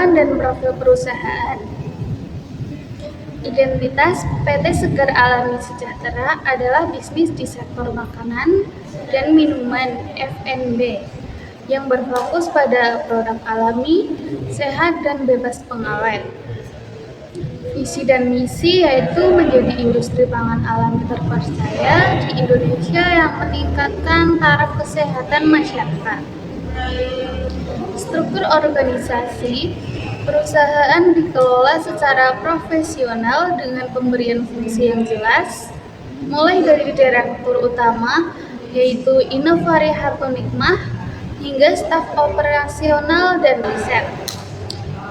kesimpulan dan profil perusahaan. Identitas PT Segar Alami Sejahtera adalah bisnis di sektor makanan dan minuman F&B yang berfokus pada produk alami, sehat, dan bebas pengawet. Visi dan misi yaitu menjadi industri pangan alami terpercaya di Indonesia yang meningkatkan taraf kesehatan masyarakat. Struktur organisasi perusahaan dikelola secara profesional dengan pemberian fungsi yang jelas, mulai dari direktur utama yaitu Inovary Hartonikmah hingga staf operasional dan riset.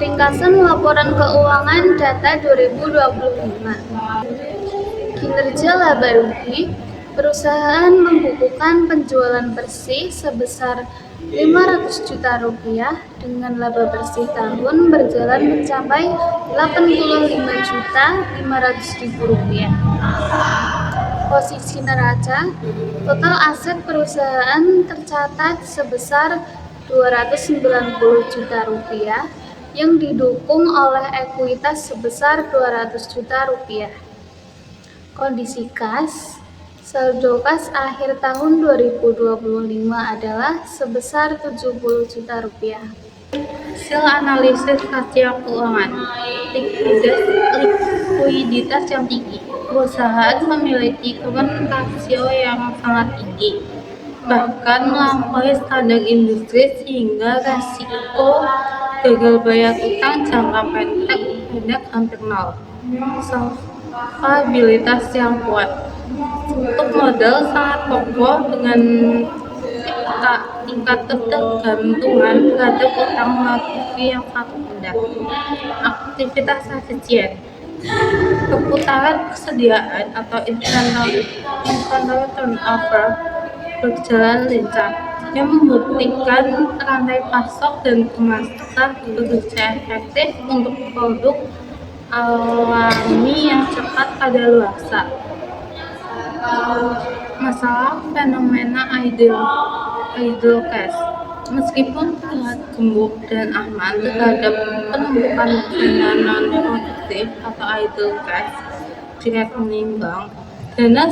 Ringkasan laporan keuangan data 2025. Kinerja laba rugi, perusahaan membukukan penjualan bersih sebesar Rp500 juta dengan laba bersih tahun berjalan mencapai Rp85.500.000. Posisi neraca, total aset perusahaan tercatat sebesar Rp290 juta yang didukung oleh ekuitas sebesar Rp200 juta. Kondisi kas, saldo kas akhir tahun 2025 adalah sebesar Rp70 juta. Hasil analisis rasio keuangan, likuiditas yang tinggi. Perusahaan memiliki current rasio yang sangat tinggi, bahkan melampaui standar industri sehingga resiko gagal bayar utang jangka pendek hampir nol. Stabilitas yang kuat. Untuk modal sangat kokoh dengan tingkat ketergantungan terhadap utang luar negeri yang sangat rendah. Aktivitas efisien. Perputaran persediaan atau inventory turnover berjalan lincah, yang membuktikan rantai pasok dan pemasaran bekerja efektif untuk produk alami yang cepat kadaluarsa. Masalah fenomena idle cash. Meskipun terlihat gemuk dan aman terhadap penumpukan dana non-produktif atau idle cash di rekening bank, dana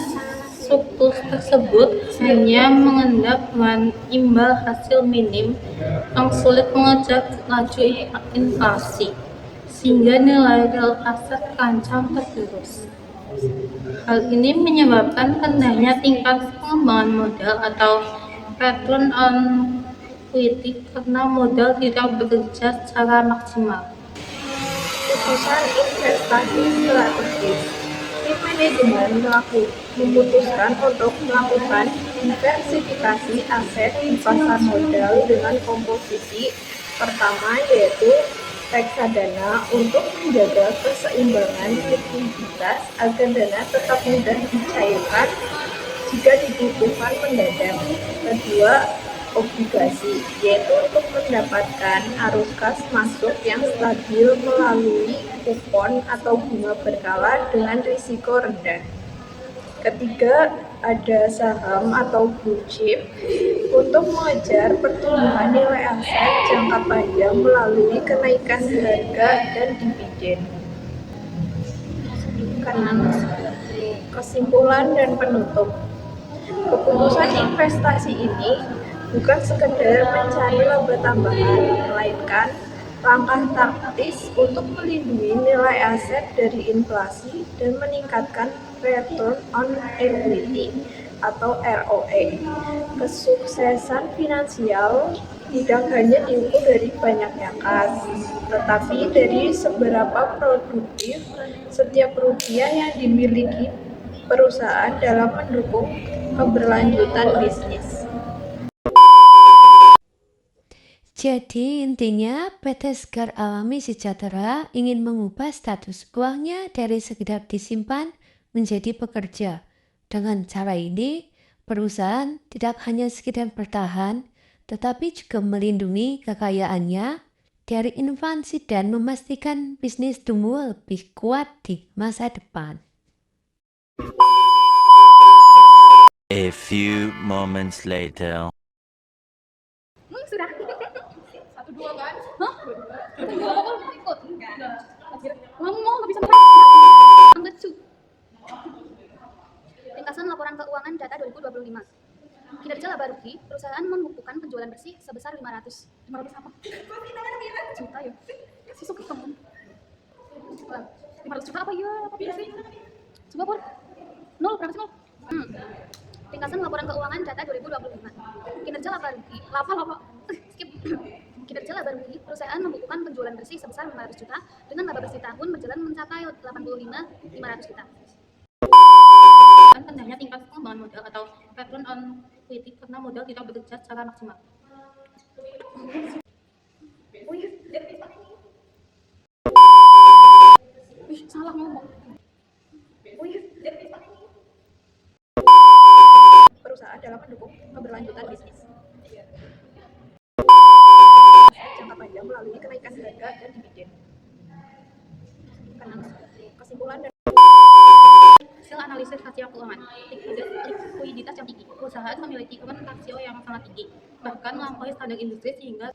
surplus tersebut hanya mengendap dengan imbal hasil minim yang sulit mengejar laju inflasi, sehingga nilai real aset terancam tergerus. Hal ini menyebabkan rendahnya tingkat pengembangan modal atau return on equity karena modal tidak bekerja secara maksimal. Putusan investasi strategis. Tim manajemen memutuskan untuk melakukan diversifikasi aset di pasar modal dengan komposisi pertama yaitu reksadana untuk menjaga keseimbangan likuiditas agar dana tetap mudah dicairkan jika dibutuhkan mendadak. Kedua, obligasi, yaitu untuk mendapatkan arus kas masuk yang stabil melalui kupon atau bunga berkala dengan risiko rendah. Ketiga, ada saham atau blue chip untuk mengejar pertumbuhan nilai aset jangka panjang melalui kenaikan harga dan dividen. Kesimpulan dan penutup. Keputusan investasi ini bukan sekedar mencari laba tambahan, melainkan langkah taktis untuk melindungi nilai aset dari inflasi dan meningkatkan return on equity atau ROE. Kesuksesan finansial tidak hanya diukur dari banyaknya kas, tetapi dari seberapa produktif setiap rupiah yang dimiliki perusahaan dalam mendukung keberlanjutan bisnis. Jadi intinya PT Segar Alami Sejahtera ingin mengubah status uangnya dari sekedar disimpan menjadi pekerja. Dengan cara ini, perusahaan tidak hanya sekedar bertahan, tetapi juga melindungi kekayaannya dari inflasi dan memastikan bisnis tumbuh lebih kuat di masa depan. A few moments later. Sudah. 1, 2 kan? Hah? Ngomong nggak bisa ngecu. Ringkasan laporan keuangan data 2025. Kinerja laba rugi, perusahaan membukukan penjualan bersih sebesar 500 apa? Juta ya? Susuk ketemu. 500 juta apa ya? Apa sih? Coba pur. Nol, berapa sih nol? Ringkasan laporan keuangan data 2025. Kinerja laba rugi, skip. Kinerja laba rugi, perusahaan membukukan penjualan bersih sebesar 500 juta dengan laba bersih tahun berjalan mencapai 85.500 juta. Kendalanya tingkat pengembangan modal atau return on equity karena modal tidak bekerja secara maksimal. Salah ngomong. Perusahaan dalam mendukung keberlanjutan bisnis. Jangka panjang melalui kenaikan harga dan dividen. Kesimpulan dan Hasil analisis rasio keuangan, likuiditas yang tinggi. Perusahaan memiliki rasio yang sangat tinggi, bahkan melampaui standar industri sehingga